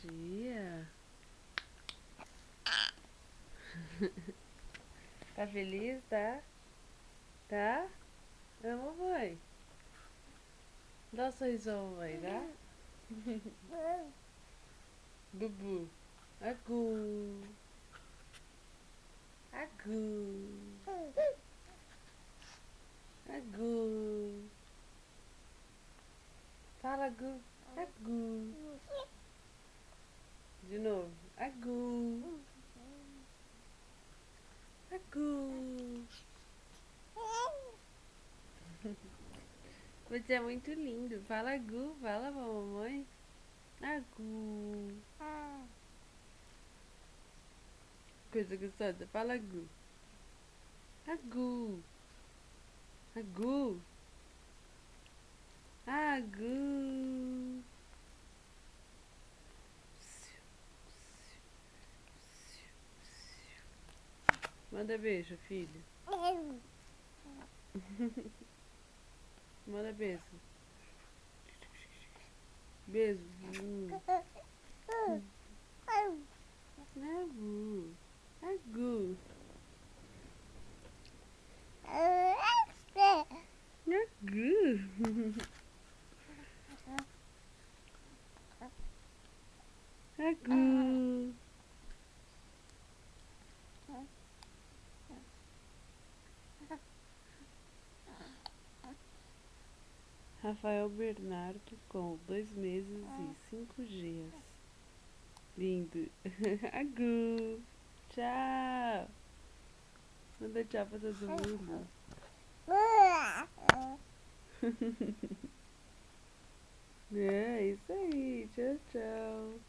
dia. Tá feliz, tá? Tá? Ah, mamãe. Dá um sorriso à mamãe, tá? Bubu. Agu. Agu. Agu. Fala, Agu. Agu. De novo. Agu. Agu. Você é muito lindo. Fala, Agu. Fala pra mamãe. Agu. Coisa gostosa. Fala, Agu. Agu. Agu. Agu. Manda beijo, filho. Manda beijo. Beijo. Agu. Agu. Agu. Agu. Rafael Bernardo com 2 meses e 5 dias. Lindo. Agu. Tchau. Manda tchau pra todo mundo. É isso aí. Tchau, tchau.